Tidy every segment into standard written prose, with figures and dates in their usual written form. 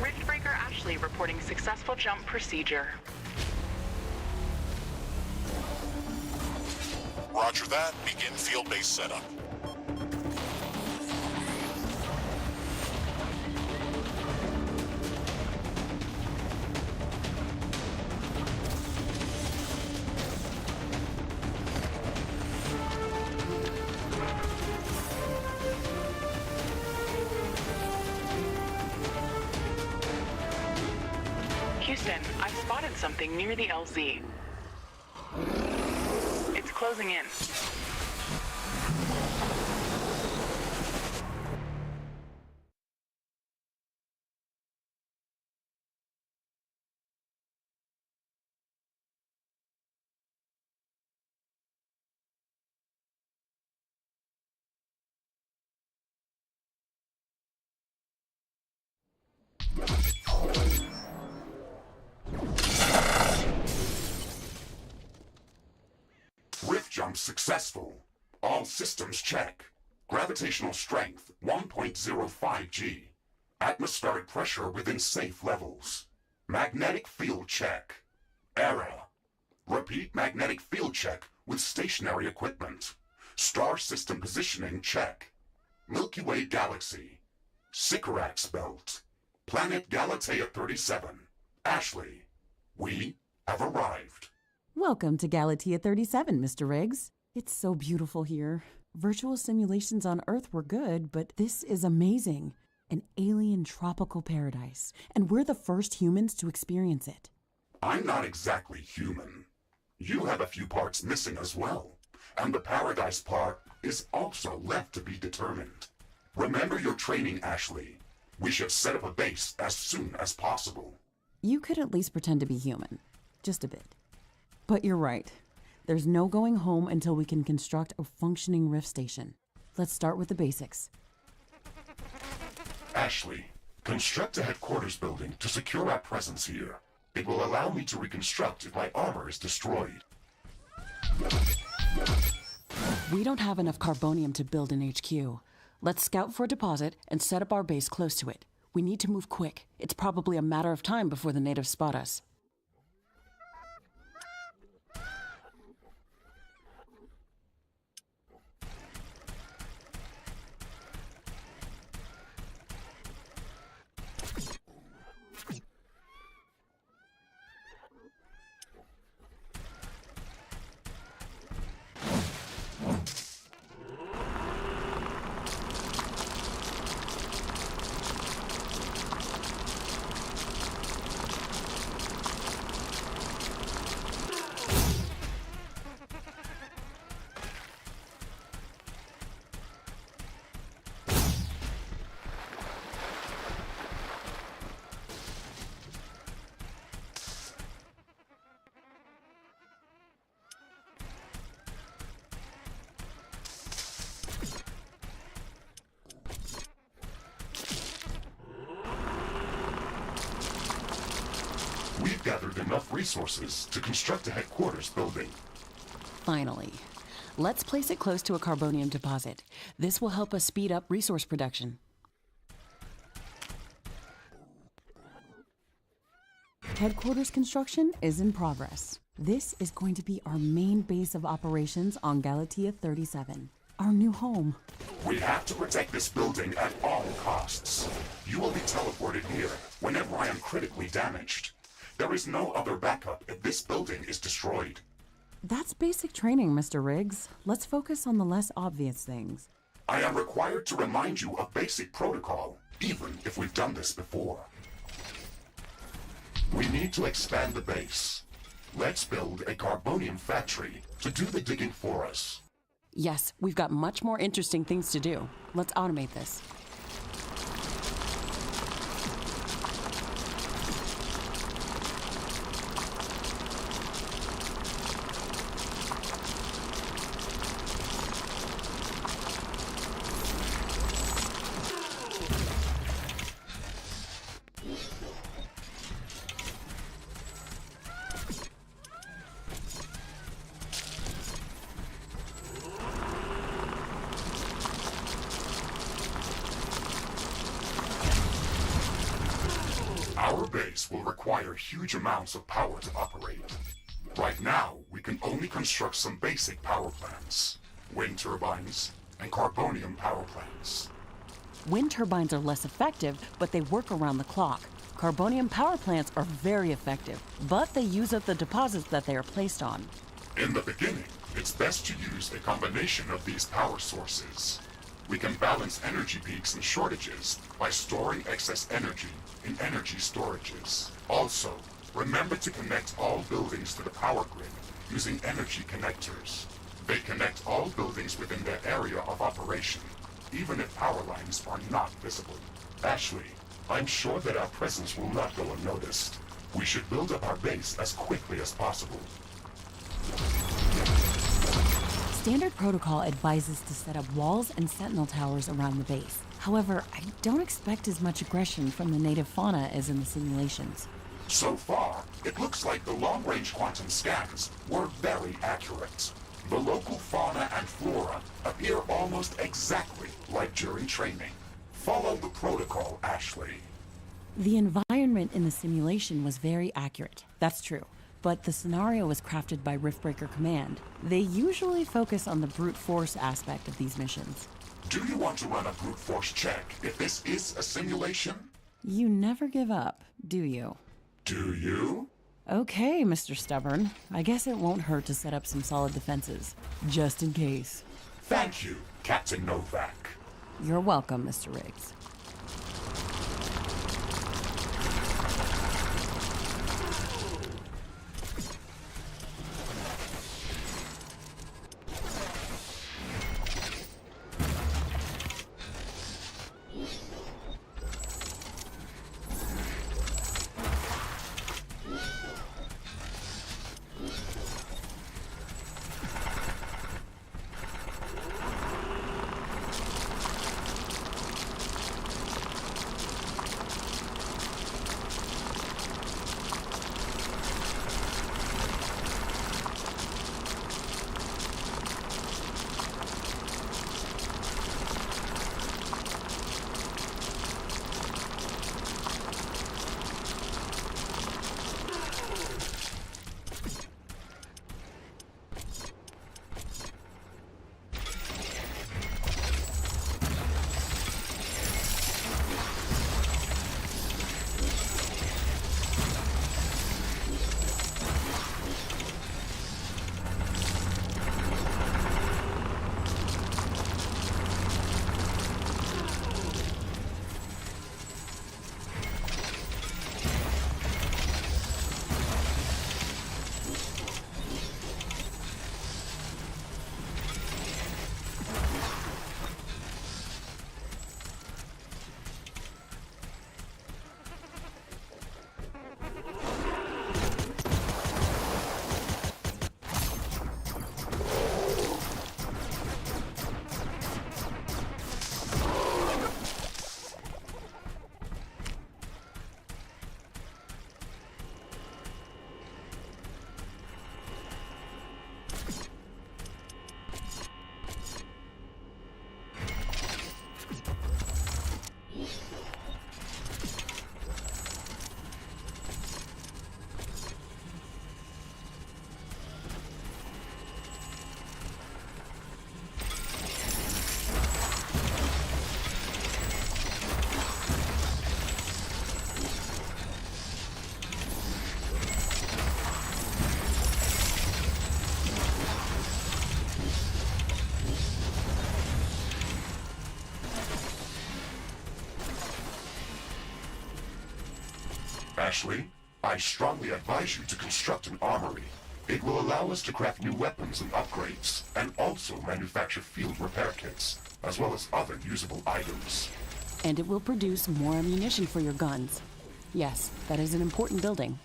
RiftBreaker Ashley reporting successful jump procedure. Roger that. Begin field-based setup. Houston, I've spotted something near the LZ. It's closing in. Rift jump successful. All systems check. Gravitational strength 1.05 G. Atmospheric pressure within safe levels. Magnetic field check. Error. Repeat magnetic field check with stationary equipment. Star system positioning check. Milky Way galaxy. Sycorax belt. Planet Galatea 37. Ashley, we have arrived. Welcome to Galatea 37, Mr. Riggs. It's so beautiful here. Virtual simulations on Earth were good, but this is amazing. An alien tropical paradise, and we're the first humans to experience it. I'm not exactly human. You have a few parts missing as well, and the paradise part is also left to be determined. Remember your training, Ashley. We should set up a base as soon as possible. You could at least pretend to be human. Just a bit. But you're right. There's no going home until we can construct a functioning Rift station. Let's start with the basics. Ashley, construct a headquarters building to secure our presence here. It will allow me to reconstruct if my armor is destroyed. We don't have enough carbonium to build an HQ. Let's scout for a deposit and set up our base close to it. We need to move quick. It's probably a matter of time before the natives spot us. We've gathered enough resources to construct a headquarters building. Finally. Let's place it close to a carbonium deposit. This will help us speed up resource production. Headquarters construction is in progress. This is going to be our main base of operations on Galatea 37, our new home. We have to protect this building at all costs. You will be teleported here whenever I am critically damaged. There is no other backup if this building is destroyed. That's basic training, Mr. Riggs. Let's focus on the less obvious things. I am required to remind you of basic protocol, even if we've done this before. We need to expand the base. Let's build a carbonium factory to do the digging for us. Yes, we've got much more interesting things to do. Let's automate this. base will require huge amounts of power to operate. Right now, we can only construct some basic power plants, wind turbines, and carbonium power plants. Wind turbines are less effective, but they work around the clock. Carbonium power plants are very effective, but they use up the deposits that they are placed on. In the beginning, it's best to use a combination of these power sources. We can balance energy peaks and shortages by storing excess energy in energy storages. Also, remember to connect all buildings to the power grid using energy connectors. They connect all buildings within their area of operation, even if power lines are not visible. Ashley, I'm sure that our presence will not go unnoticed. We should build up our base as quickly as possible. Standard protocol advises to set up walls and sentinel towers around the base. However, I don't expect as much aggression from the native fauna as in the simulations. So far, it looks like the long-range quantum scans were very accurate. The local fauna and flora appear almost exactly like during training. Follow the protocol, Ashley. The environment in the simulation was very accurate, that's true. But the scenario was crafted by RiftBreaker Command. They usually focus on the brute force aspect of these missions. Do you want to run a brute force check if this is a simulation? You never give up, do you? Do you? Okay, Mr. Stubborn. I guess it won't hurt to set up some solid defenses, just in case. Thank you, Captain Novak. You're welcome, Mr. Riggs. Ashley, I strongly advise you to construct an armory. It will allow us to craft new weapons and upgrades, and also manufacture field repair kits, as well as other usable items. And it will produce more ammunition for your guns. Yes, that is an important building.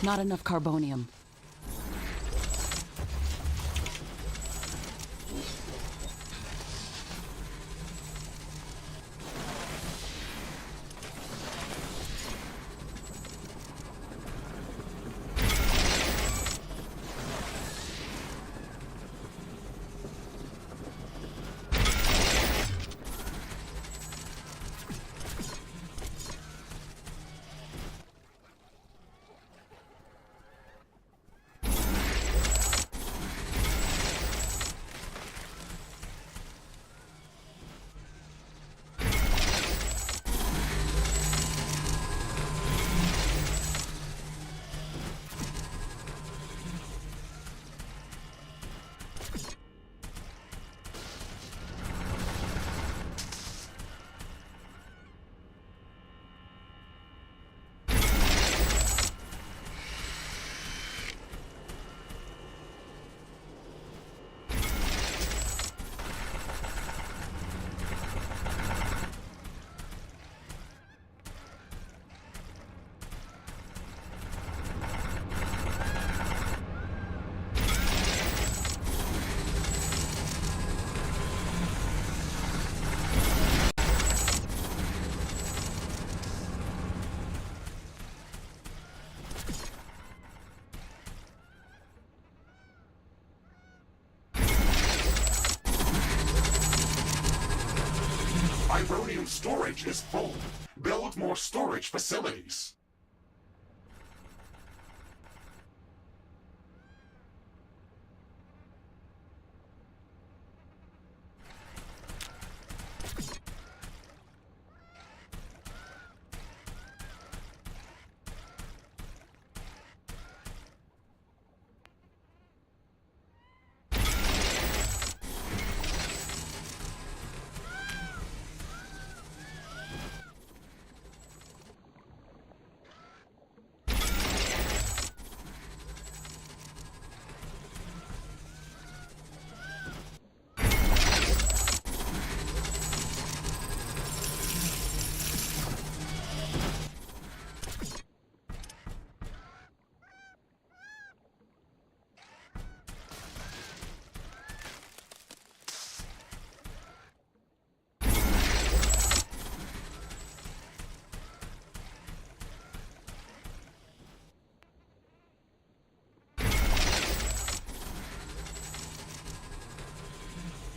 Not enough carbonium. Ironium storage is full. Build more storage facilities.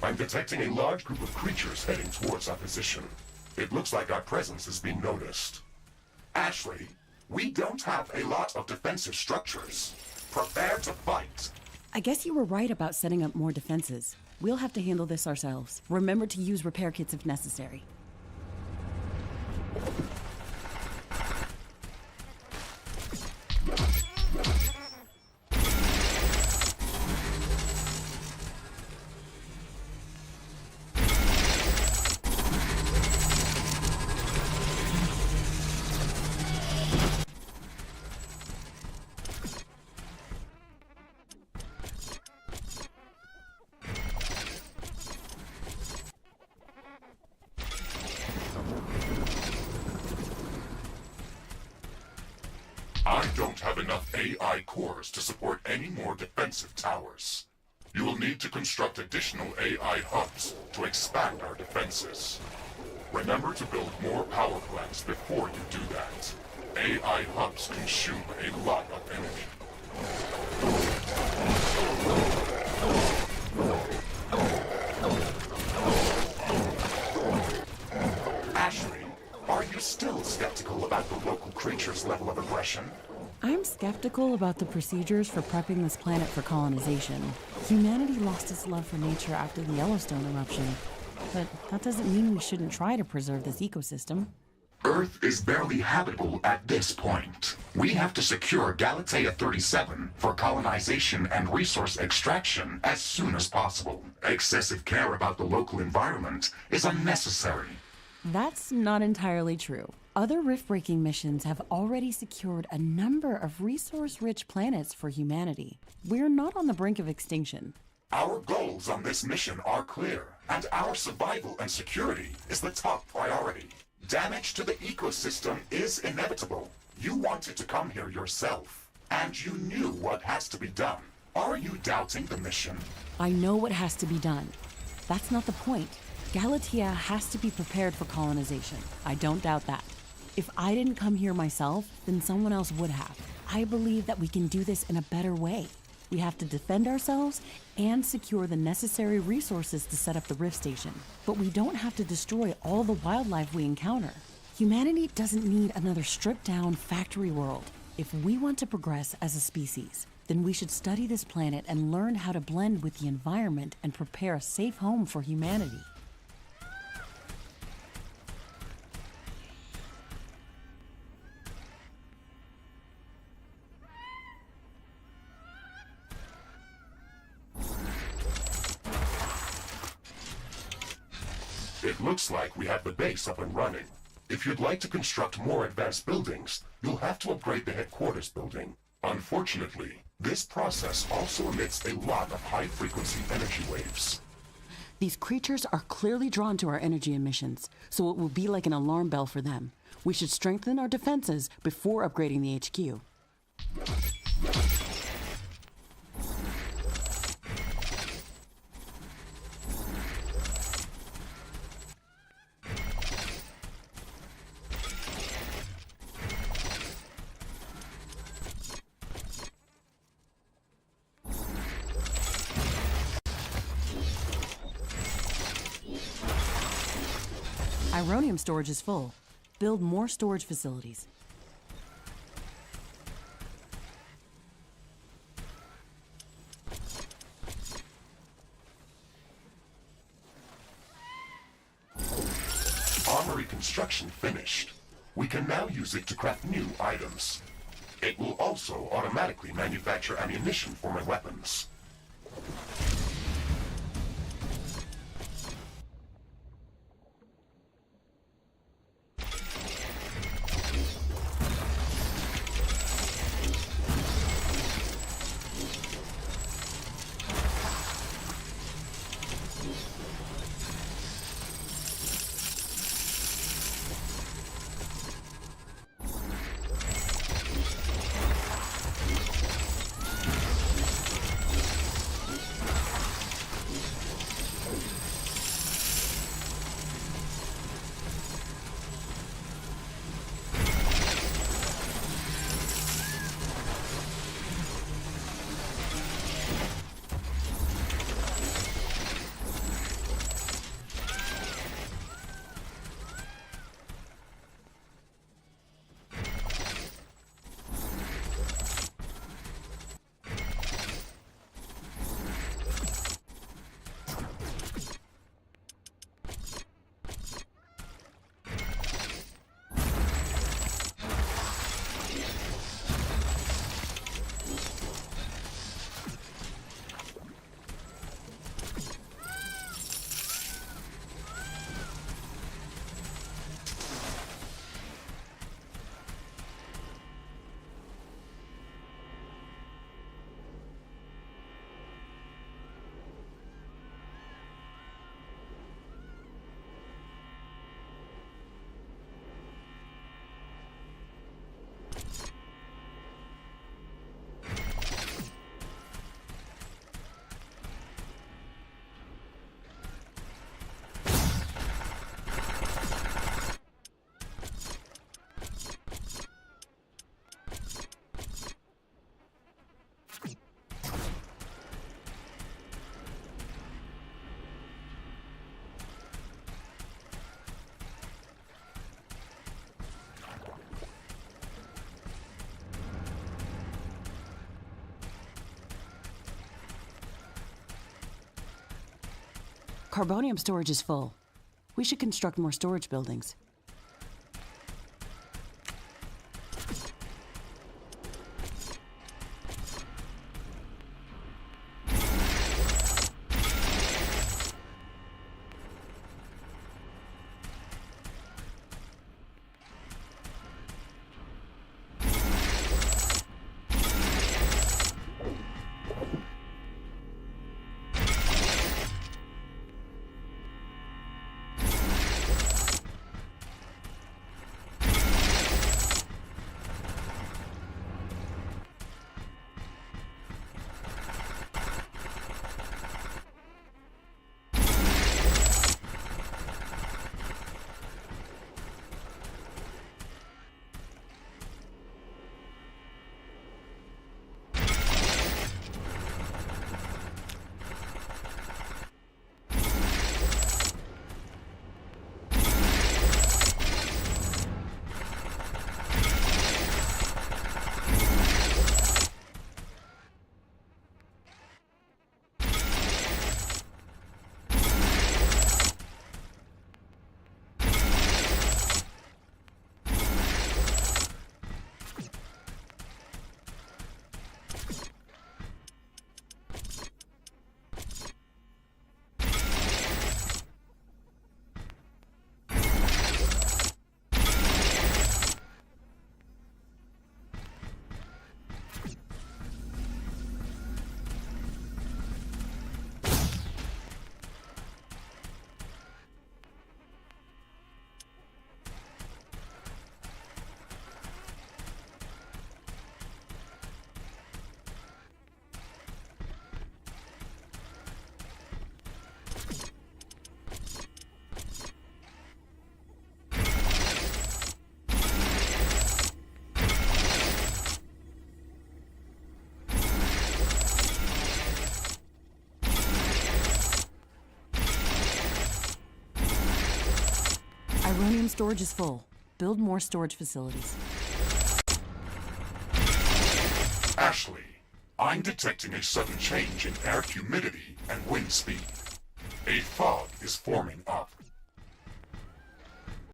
I'm detecting a large group of creatures heading towards our position. It looks like our presence is being noticed. Ashley, we don't have a lot of defensive structures. Prepare to fight. I guess you were right about setting up more defenses. We'll have to handle this ourselves. Remember to use repair kits if necessary. I don't have enough AI cores to support any more defensive towers. You will need to construct additional AI hubs to expand our defenses. Remember to build more power plants before you do that. AI hubs consume a lot of energy. Ashley, are you still skeptical about the local creature's level of aggression? I'm skeptical about the procedures for prepping this planet for colonization. Humanity lost its love for nature after the Yellowstone eruption. But that doesn't mean we shouldn't try to preserve this ecosystem. Earth is barely habitable at this point. We have to secure Galatea 37 for colonization and resource extraction as soon as possible. Excessive care about the local environment is unnecessary. That's not entirely true. Other rift-breaking missions have already secured a number of resource-rich planets for humanity. We're not on the brink of extinction. Our goals on this mission are clear, and our survival and security is the top priority. Damage to the ecosystem is inevitable. You wanted to come here yourself. And you knew what has to be done. Are you doubting the mission? I know what has to be done. That's not the point. Galatea has to be prepared for colonization. I don't doubt that. If I didn't come here myself, then someone else would have. I believe that we can do this in a better way. We have to defend ourselves and secure the necessary resources to set up the Rift Station. But we don't have to destroy all the wildlife we encounter. Humanity doesn't need another stripped-down factory world. If we want to progress as a species, then we should study this planet and learn how to blend with the environment and prepare a safe home for humanity. It looks like we have the base up and running. If you'd like to construct more advanced buildings, you'll have to upgrade the headquarters building. Unfortunately, this process also emits a lot of high-frequency energy waves. These creatures are clearly drawn to our energy emissions, so it will be like an alarm bell for them. We should strengthen our defenses before upgrading the HQ. Ironium storage is full. Build more storage facilities. Armory construction finished. We can now use it to craft new items. It will also automatically manufacture ammunition for my weapons. Carbonium storage is full. We should construct more storage buildings. System storage is full. Build more storage facilities. Ashley, I'm detecting a sudden change in air humidity and wind speed. A fog is forming up.